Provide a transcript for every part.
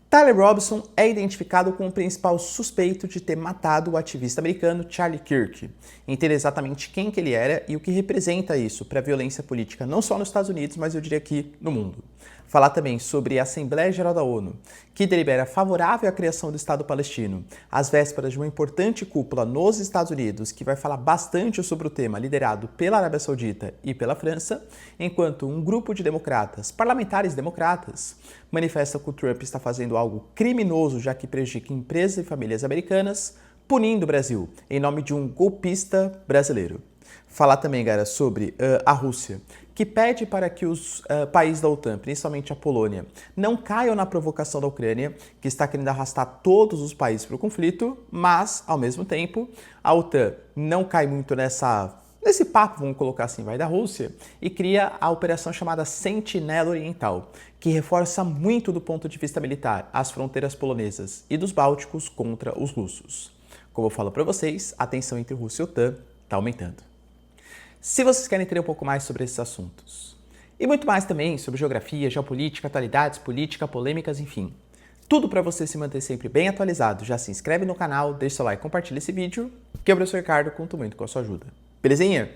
Tyler Robson é identificado como o principal suspeito de ter matado o ativista americano Charlie Kirk. Entender exatamente quem que ele era e o que representa isso para a violência política não só nos Estados Unidos, mas eu diria aqui no mundo. Falar também sobre a Assembleia Geral da ONU, que delibera favorável à criação do Estado palestino, às vésperas de uma importante cúpula nos Estados Unidos, que vai falar bastante sobre o tema, liderado pela Arábia Saudita e pela França, enquanto um grupo de democratas, parlamentares democratas, manifesta que o Trump está fazendo algo criminoso, já que prejudica empresas e famílias americanas, punindo o Brasil em nome de um golpista brasileiro. Falar também, galera, sobre a Rússia, que pede para que os países da OTAN, principalmente a Polônia, não caiam na provocação da Ucrânia, que está querendo arrastar todos os países para o conflito, mas, ao mesmo tempo, a OTAN não cai muito nesse papo, vamos colocar assim, vai da Rússia, e cria a operação chamada Sentinela Oriental, que reforça muito do ponto de vista militar as fronteiras polonesas e dos Bálticos contra os russos. Como eu falo para vocês, a tensão entre Rússia e OTAN está aumentando. Se vocês querem entender um pouco mais sobre esses assuntos, e muito mais também sobre geografia, geopolítica, atualidades, política, polêmicas, enfim, tudo para você se manter sempre bem atualizado, já se inscreve no canal, deixa seu like, compartilha esse vídeo, que eu, professor Ricardo, conto muito com a sua ajuda. Belezinha?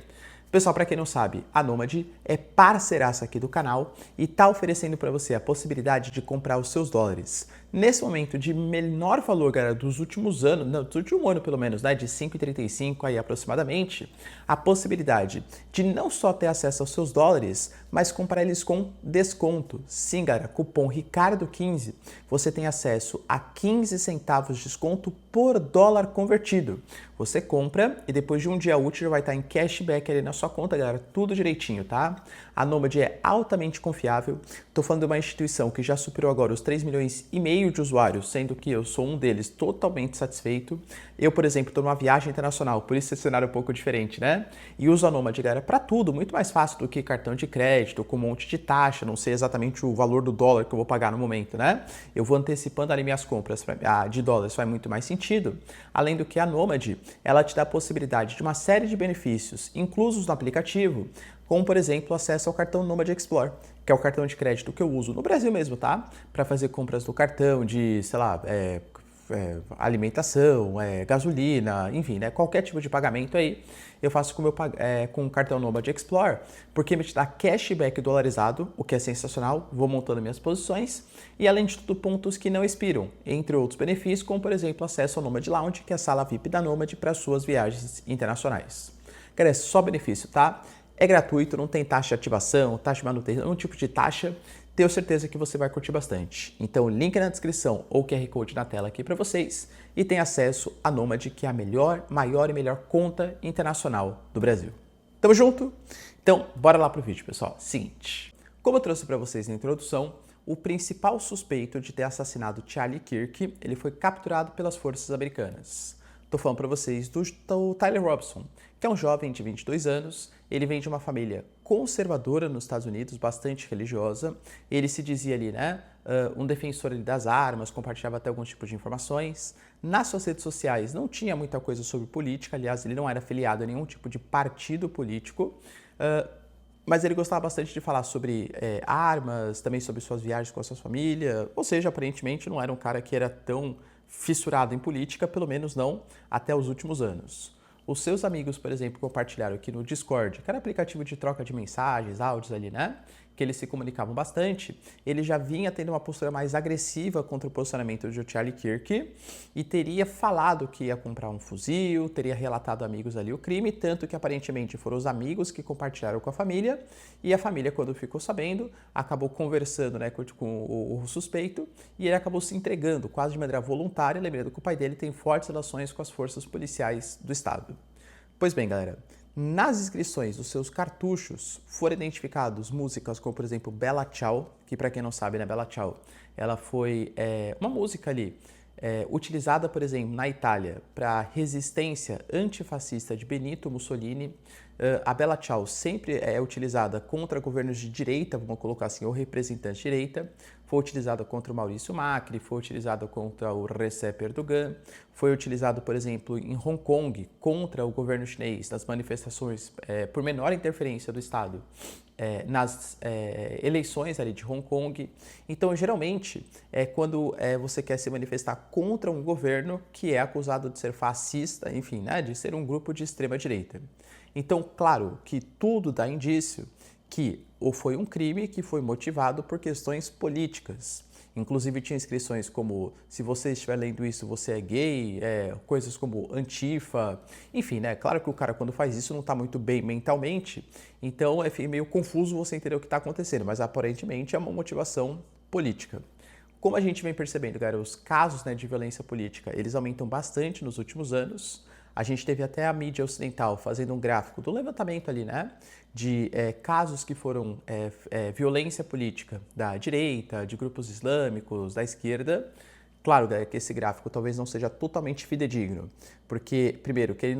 Pessoal, para quem não sabe, a Nomad é parceiraça aqui do canal e está oferecendo para você a possibilidade de comprar os seus dólares. Nesse momento de menor valor, galera, dos últimos anos, não, do último ano pelo menos, né, de 5,35 aí aproximadamente, a possibilidade de não só ter acesso aos seus dólares, mas comprar eles com desconto. Sim, galera, cupom RICARDO15, você tem acesso a 15 centavos de desconto por dólar convertido. Você compra e depois de um dia útil já vai estar em cashback ali na sua conta, galera, tudo direitinho, tá? A Nomad é altamente confiável. Estou falando de uma instituição que já superou agora os 3,5 milhões de usuários, sendo que eu sou um deles totalmente satisfeito. Eu, por exemplo, estou numa viagem internacional, por isso esse cenário é um pouco diferente, né? E uso a Nomad, galera, para tudo, muito mais fácil do que cartão de crédito, com um monte de taxa, não sei exatamente o valor do dólar que eu vou pagar no momento, né? Eu vou antecipando ali minhas compras de dólares, faz muito mais sentido. Além do que a Nomad, ela te dá a possibilidade de uma série de benefícios, inclusos no aplicativo, como, por exemplo, acesso ao cartão Nomad Explore, que é o cartão de crédito que eu uso no Brasil mesmo, tá? Para fazer compras do cartão de, sei lá, alimentação, gasolina, enfim, né? Qualquer tipo de pagamento aí, eu faço com o cartão Nomad Explore, porque me dá cashback dolarizado, o que é sensacional, vou montando minhas posições, e além de tudo, pontos que não expiram, entre outros benefícios, como, por exemplo, acesso ao Nomad Lounge, que é a sala VIP da Nomad para suas viagens internacionais. Cara, é só benefício, tá? É gratuito, não tem taxa de ativação, taxa de manutenção, nenhum tipo de taxa. Tenho certeza que você vai curtir bastante. Então, link na descrição ou QR Code na tela aqui para vocês e tem acesso à Nomad, que é a maior e melhor conta internacional do Brasil. Tamo junto? Então, bora lá pro vídeo, pessoal. Seguinte, como eu trouxe para vocês na introdução, o principal suspeito de ter assassinado Charlie Kirk, ele foi capturado pelas forças americanas. Estou falando para vocês do Tyler Robson, que é um jovem de 22 anos. Ele vem de uma família conservadora nos Estados Unidos, bastante religiosa. Ele se dizia ali, né, um defensor ali das armas, compartilhava até alguns tipos de informações. Nas suas redes sociais não tinha muita coisa sobre política, aliás, ele não era afiliado a nenhum tipo de partido político. Mas ele gostava bastante de falar sobre armas, também sobre suas viagens com a sua família. Ou seja, aparentemente não era um cara que era tão fissurado em política, pelo menos não até os últimos anos. Os seus amigos, por exemplo, compartilharam aqui no Discord, que era aplicativo de troca de mensagens, áudios ali, né? Que eles se comunicavam bastante. Ele já vinha tendo uma postura mais agressiva contra o posicionamento de Charlie Kirk e teria falado que ia comprar um fuzil, teria relatado a amigos ali o crime, tanto que aparentemente foram os amigos que compartilharam com a família e a família, quando ficou sabendo, acabou conversando, né, com o suspeito e ele acabou se entregando quase de maneira voluntária, lembrando que o pai dele tem fortes relações com as forças policiais do estado. Pois bem, galera, nas inscrições dos seus cartuchos foram identificados músicas como, por exemplo, Bella Ciao, que para quem não sabe, né, Bella Ciao, ela foi uma música ali utilizada, por exemplo, na Itália para resistência antifascista de Benito Mussolini. A Bella Ciao sempre é utilizada contra governos de direita, vamos colocar assim, ou representantes de direita. Foi utilizada contra o Maurício Macri, foi utilizada contra o Recep Erdogan, foi utilizado, por exemplo, em Hong Kong contra o governo chinês nas manifestações por menor interferência do Estado nas eleições ali de Hong Kong. Então, geralmente, quando você quer se manifestar contra um governo que é acusado de ser fascista, enfim, né, de ser um grupo de extrema-direita. Então, claro que tudo dá indício que ou foi um crime que foi motivado por questões políticas. Inclusive tinha inscrições como, se você estiver lendo isso, você é gay, coisas como Antifa, enfim, né? Claro que o cara quando faz isso não está muito bem mentalmente, então é meio confuso você entender o que está acontecendo, mas aparentemente é uma motivação política. Como a gente vem percebendo, galera, os casos, né, de violência política, eles aumentam bastante nos últimos anos. A gente teve até a mídia ocidental fazendo um gráfico do levantamento ali, né, de casos que foram violência política da direita, de grupos islâmicos, da esquerda. Claro, galera, que esse gráfico talvez não seja totalmente fidedigno, porque, primeiro, que ele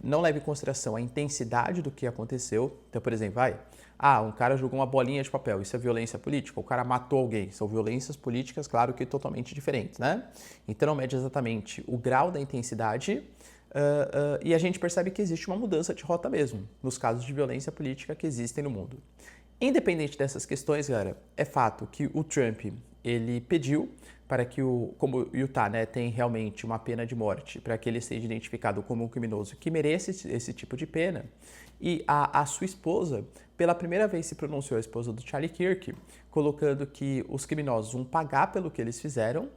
não leva em consideração a intensidade do que aconteceu. Então, por exemplo, um cara jogou uma bolinha de papel, isso é violência política? O cara matou alguém, são violências políticas, claro que totalmente diferentes, né? Então não mede exatamente o grau da intensidade, e a gente percebe que existe uma mudança de rota mesmo, nos casos de violência política que existem no mundo. Independente dessas questões, galera, é fato que o Trump, ele pediu para que como o Utah, né, tem realmente uma pena de morte, para que ele seja identificado como um criminoso que merece esse tipo de pena. E a sua esposa, pela primeira vez se pronunciou, a esposa do Charlie Kirk, colocando que os criminosos vão pagar pelo que eles fizeram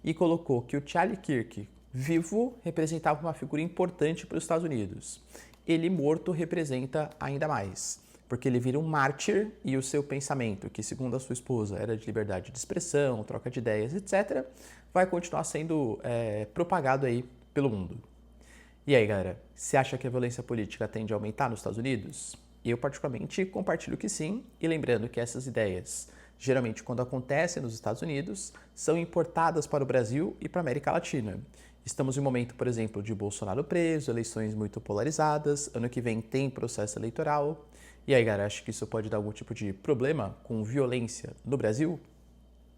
e colocou que o Charlie Kirk, vivo, representava uma figura importante para os Estados Unidos. Ele morto representa ainda mais, porque ele vira um mártir e o seu pensamento, que segundo a sua esposa era de liberdade de expressão, troca de ideias, etc., vai continuar sendo propagado aí pelo mundo. E aí, galera, você acha que a violência política tende a aumentar nos Estados Unidos? Eu, particularmente, compartilho que sim, e lembrando que essas ideias, geralmente quando acontecem nos Estados Unidos, são importadas para o Brasil e para a América Latina. Estamos em um momento, por exemplo, de Bolsonaro preso, eleições muito polarizadas, ano que vem tem processo eleitoral. E aí, galera, acha que isso pode dar algum tipo de problema com violência no Brasil?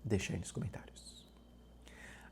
Deixa aí nos comentários.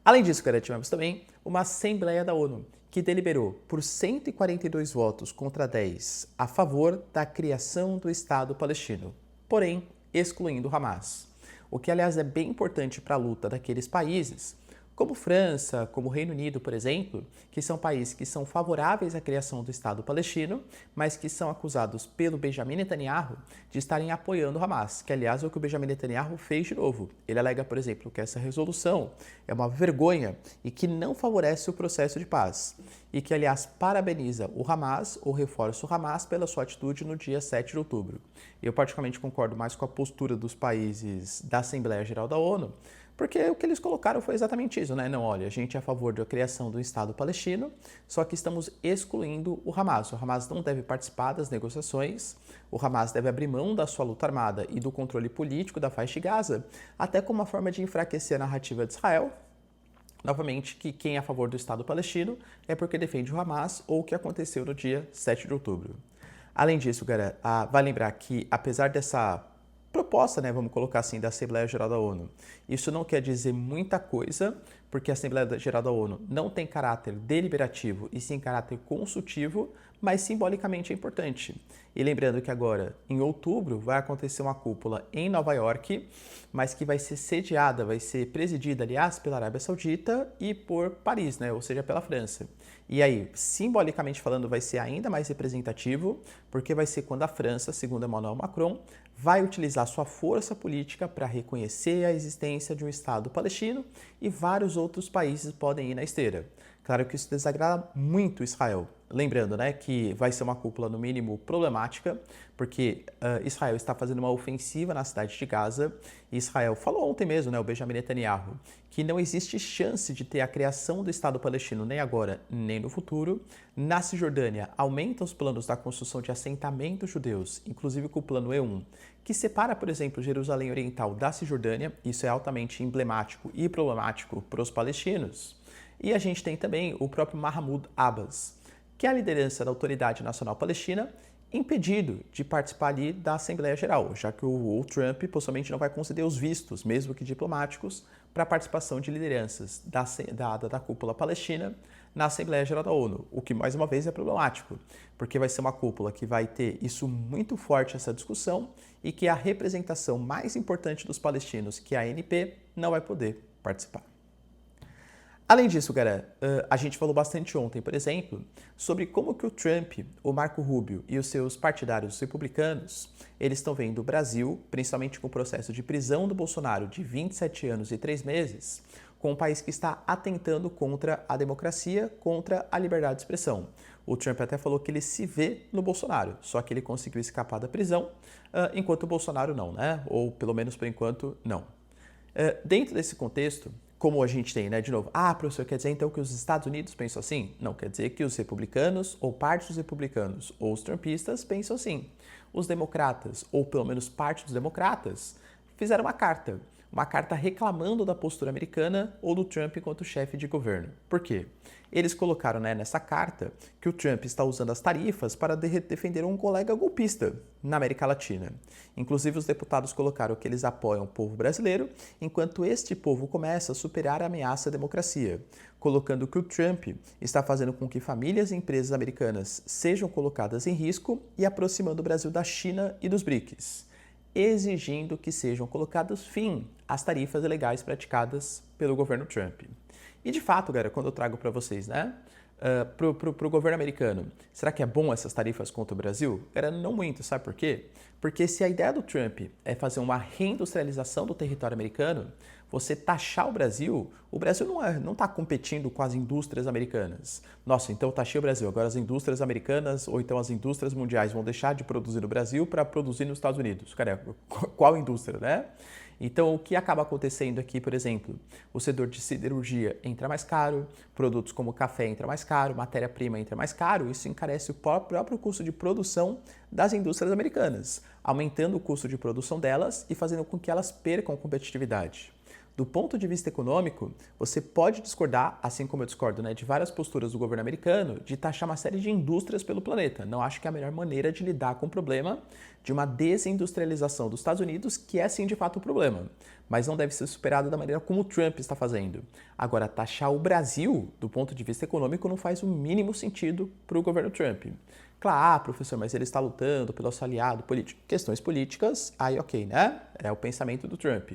Além disso, galera, tivemos também uma Assembleia da ONU, que deliberou por 142 votos contra 10 a favor da criação do Estado palestino, porém excluindo o Hamas. O que, aliás, é bem importante para a luta daqueles países, como França, como Reino Unido, por exemplo, que são países que são favoráveis à criação do Estado palestino, mas que são acusados pelo Benjamin Netanyahu de estarem apoiando o Hamas, que, aliás, é o que o Benjamin Netanyahu fez de novo. Ele alega, por exemplo, que essa resolução é uma vergonha e que não favorece o processo de paz, e que, aliás, parabeniza o Hamas ou reforça o Hamas pela sua atitude no dia 7 de outubro. Eu, particularmente, concordo mais com a postura dos países da Assembleia Geral da ONU, porque o que eles colocaram foi exatamente isso, né? Não, olha, a gente é a favor da criação do Estado palestino, só que estamos excluindo o Hamas. O Hamas não deve participar das negociações, o Hamas deve abrir mão da sua luta armada e do controle político da faixa de Gaza, até como uma forma de enfraquecer a narrativa de Israel. Novamente, que quem é a favor do Estado palestino é porque defende o Hamas ou o que aconteceu no dia 7 de outubro. Além disso, galera, vai lembrar que apesar dessa proposta, né, vamos colocar assim, da Assembleia Geral da ONU. Isso não quer dizer muita coisa, porque a Assembleia Geral da ONU não tem caráter deliberativo e sim caráter consultivo, mas simbolicamente é importante. E lembrando que agora, em outubro, vai acontecer uma cúpula em Nova York, mas que vai ser sediada, vai ser presidida, aliás, pela Arábia Saudita e por Paris, né, ou seja, pela França. E aí, simbolicamente falando, vai ser ainda mais representativo, porque vai ser quando a França, segundo Emmanuel Macron, vai utilizar sua força política para reconhecer a existência de um Estado palestino e vários outros países podem ir na esteira. Claro que isso desagrada muito Israel. Lembrando, né, que vai ser uma cúpula, no mínimo, problemática, porque Israel está fazendo uma ofensiva na cidade de Gaza. E Israel falou ontem mesmo, né, o Benjamin Netanyahu, que não existe chance de ter a criação do Estado palestino nem agora, nem no futuro. Na Cisjordânia, aumenta os planos da construção de assentamentos judeus, inclusive com o plano E1, que separa, por exemplo, Jerusalém Oriental da Cisjordânia. Isso é altamente emblemático e problemático para os palestinos. E a gente tem também o próprio Mahmoud Abbas, que é a liderança da Autoridade Nacional Palestina, impedido de participar ali da Assembleia Geral, já que o Trump possivelmente não vai conceder os vistos, mesmo que diplomáticos, para a participação de lideranças da cúpula palestina na Assembleia Geral da ONU, o que mais uma vez é problemático, porque vai ser uma cúpula que vai ter isso muito forte, essa discussão, e que a representação mais importante dos palestinos, que é a ANP, não vai poder participar. Além disso, cara, a gente falou bastante ontem, por exemplo, sobre como que o Trump, o Marco Rubio e os seus partidários republicanos, eles estão vendo o Brasil, principalmente com o processo de prisão do Bolsonaro de 27 anos e 3 meses, com um país que está atentando contra a democracia, contra a liberdade de expressão. O Trump até falou que ele se vê no Bolsonaro, só que ele conseguiu escapar da prisão, enquanto o Bolsonaro não, né? Ou pelo menos por enquanto não. Dentro desse contexto, como a gente tem, né, de novo, professor, quer dizer então que os Estados Unidos pensam assim? Não, quer dizer que os republicanos, ou parte dos republicanos, ou os trumpistas pensam assim. Os democratas, ou pelo menos parte dos democratas, fizeram uma carta reclamando da postura americana ou do Trump enquanto chefe de governo. Por quê? Eles colocaram, né, nessa carta que o Trump está usando as tarifas para defender um colega golpista na América Latina. Inclusive, os deputados colocaram que eles apoiam o povo brasileiro, enquanto este povo começa a superar a ameaça à democracia, colocando que o Trump está fazendo com que famílias e empresas americanas sejam colocadas em risco e aproximando o Brasil da China e dos BRICS, exigindo que sejam colocados fim às tarifas ilegais praticadas pelo governo Trump. E de fato, galera, quando eu trago para vocês, né, para o governo americano, será que é bom essas tarifas contra o Brasil? Era não muito, sabe por quê? Porque se a ideia do Trump é fazer uma reindustrialização do território americano, você taxar o Brasil não está competindo com as indústrias americanas. Nossa, então taxei o Brasil, agora as indústrias americanas ou então as indústrias mundiais vão deixar de produzir no Brasil para produzir nos Estados Unidos. Cara, qual indústria, né? Então, o que acaba acontecendo aqui, por exemplo, o setor de siderurgia entra mais caro, produtos como café entra mais caro, matéria-prima entra mais caro, isso encarece o próprio custo de produção das indústrias americanas, aumentando o custo de produção delas e fazendo com que elas percam competitividade. Do ponto de vista econômico, você pode discordar, assim como eu discordo, né, de várias posturas do governo americano, de taxar uma série de indústrias pelo planeta. Não acho que é a melhor maneira de lidar com o problema de uma desindustrialização dos Estados Unidos, que é sim de fato o problema, mas não deve ser superado da maneira como o Trump está fazendo. Agora, taxar o Brasil, do ponto de vista econômico, não faz o mínimo sentido para o governo Trump. Claro, professor, mas ele está lutando pelo seu aliado político. Questões políticas, aí ok, né? É o pensamento do Trump.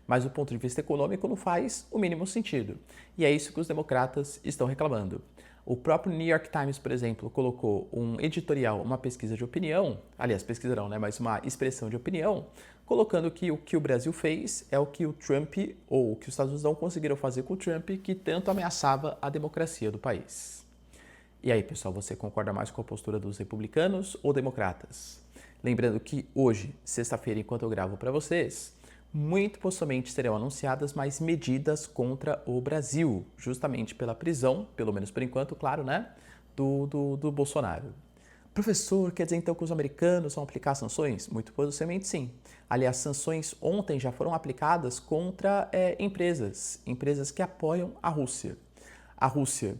Mas do ponto de vista econômico não faz o mínimo sentido. E é isso que os democratas estão reclamando. O próprio New York Times, por exemplo, colocou um editorial, uma pesquisa de opinião, aliás, pesquisa não, né, mas uma expressão de opinião, colocando que o Brasil fez é o que o Trump, ou o que os Estados Unidos não conseguiram fazer com o Trump, que tanto ameaçava a democracia do país. E aí, pessoal, você concorda mais com a postura dos republicanos ou democratas? Lembrando que hoje, sexta-feira, enquanto eu gravo para vocês, muito possivelmente serão anunciadas mais medidas contra o Brasil, justamente pela prisão, pelo menos por enquanto, claro, né, do Bolsonaro. Professor, quer dizer então que os americanos vão aplicar sanções? Muito possivelmente sim. Aliás, sanções ontem já foram aplicadas contra empresas que apoiam a Rússia. A Rússia,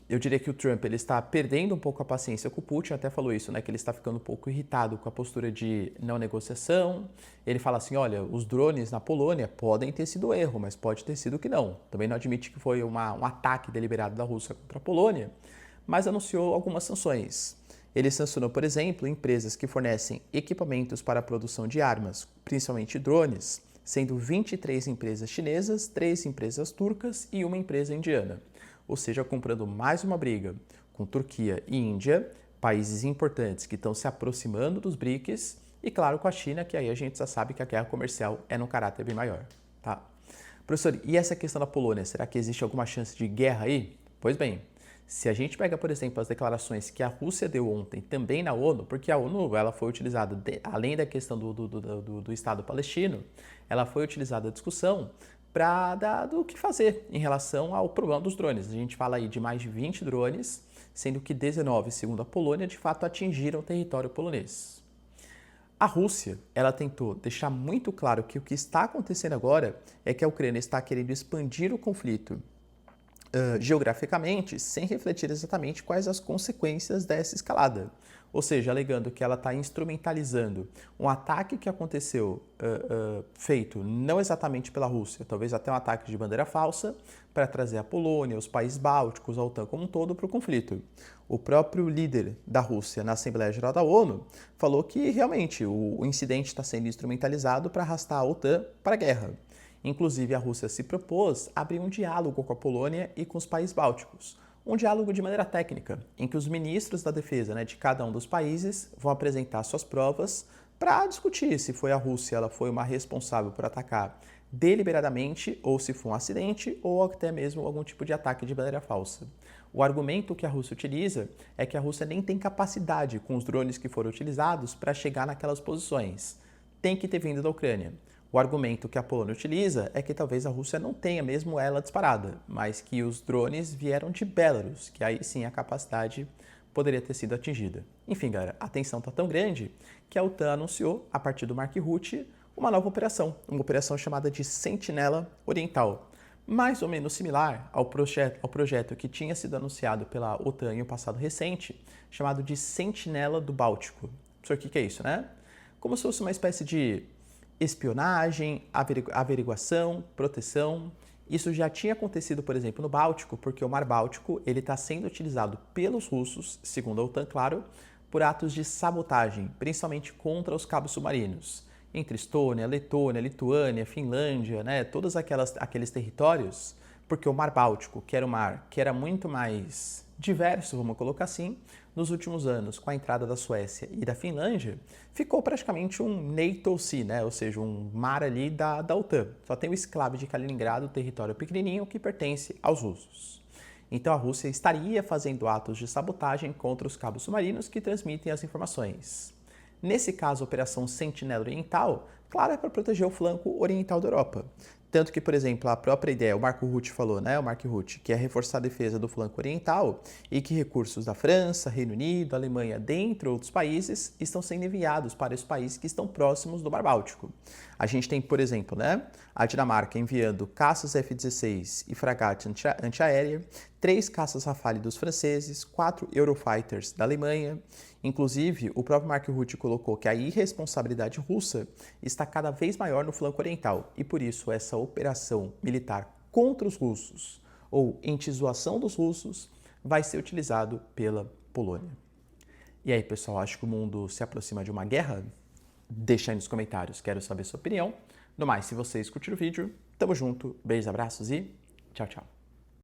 eu diria que o Trump ele está perdendo um pouco a paciência com o Putin, até falou isso, né, que ele está ficando um pouco irritado com a postura de não negociação. Ele fala assim, olha, os drones na Polônia podem ter sido erro, mas pode ter sido que não. Também não admite que foi um ataque deliberado da Rússia contra a Polônia, mas anunciou algumas sanções. Ele sancionou, por exemplo, empresas que fornecem equipamentos para a produção de armas, principalmente drones, sendo 23 empresas chinesas, 3 empresas turcas e uma empresa indiana. Ou seja, comprando mais uma briga com Turquia e Índia, países importantes que estão se aproximando dos BRICS, e claro com a China, que aí a gente já sabe que a guerra comercial é num caráter bem maior. Tá? Professor, e essa questão da Polônia, será que existe alguma chance de guerra aí? Pois bem, se a gente pega, por exemplo, as declarações que a Rússia deu ontem também na ONU, porque a ONU ela foi utilizada, além da questão do Estado palestino, ela foi utilizada a discussão do que fazer em relação ao problema dos drones. A gente fala aí de mais de 20 drones, sendo que 19, segundo a Polônia, de fato atingiram o território polonês. A Rússia, ela tentou deixar muito claro que o que está acontecendo agora é que a Ucrânia está querendo expandir o conflito geograficamente sem refletir exatamente quais as consequências dessa escalada. Ou seja, alegando que ela está instrumentalizando um ataque que aconteceu feito não exatamente pela Rússia, talvez até um ataque de bandeira falsa, para trazer a Polônia, os países bálticos, a OTAN como um todo para o conflito. O próprio líder da Rússia na Assembleia Geral da ONU falou que realmente o incidente está sendo instrumentalizado para arrastar a OTAN para a guerra. Inclusive, a Rússia se propôs a abrir um diálogo com a Polônia e com os países bálticos. Um diálogo de maneira técnica, em que os ministros da defesa de cada um dos países vão apresentar suas provas para discutir se foi a Rússia, ela foi uma responsável por atacar deliberadamente, ou se foi um acidente, ou até mesmo algum tipo de ataque de bandeira falsa. O argumento que a Rússia utiliza é que a Rússia nem tem capacidade com os drones que foram utilizados para chegar naquelas posições. Tem que ter vindo da Ucrânia. O argumento que a Polônia utiliza é que talvez a Rússia não tenha mesmo ela disparada, mas que os drones vieram de Belarus, que aí sim a capacidade poderia ter sido atingida. Enfim, galera, a tensão está tão grande que a OTAN anunciou, a partir do Mark Rutte, uma nova operação, uma operação chamada de Sentinela Oriental, mais ou menos similar ao projeto que tinha sido anunciado pela OTAN em um passado recente, chamado de Sentinela do Báltico. O que é isso, né? Como se fosse uma espécie de espionagem, averiguação, proteção. Isso já tinha acontecido, por exemplo, no Báltico, porque o Mar Báltico ele está sendo utilizado pelos russos, segundo a OTAN, claro, por atos de sabotagem, principalmente contra os cabos submarinos. Entre Estônia, Letônia, Lituânia, Finlândia, todos aqueles territórios, porque o Mar Báltico, que era um mar que era muito mais diverso, vamos colocar assim, nos últimos anos, com a entrada da Suécia e da Finlândia, ficou praticamente um NATO Sea, ou seja, um mar ali da OTAN. Só tem o exclave de Kaliningrado, território pequenininho que pertence aos russos. Então a Rússia estaria fazendo atos de sabotagem contra os cabos submarinos que transmitem as informações. Nesse caso, a Operação Sentinela Oriental, claro, é para proteger o flanco oriental da Europa. Tanto que, por exemplo, a própria ideia, o Marco Rutte falou, o Mark Rutte, que é reforçar a defesa do flanco oriental e que recursos da França, Reino Unido, Alemanha, dentre outros países, estão sendo enviados para os países que estão próximos do Mar Báltico. A gente tem, por exemplo, a Dinamarca enviando caças F-16 e fragate antiaérea, 3 caças Rafale dos franceses, 4 Eurofighters da Alemanha. Inclusive, o próprio Mark Rutte colocou que a irresponsabilidade russa está cada vez maior no flanco oriental e, por isso, essa operação militar contra os russos ou em dissuasão dos russos vai ser utilizado pela Polônia. E aí, pessoal, acho que o mundo se aproxima de uma guerra? Deixa aí nos comentários, quero saber sua opinião. No mais, se vocês curtiram o vídeo, tamo junto, beijos, abraços e tchau, tchau.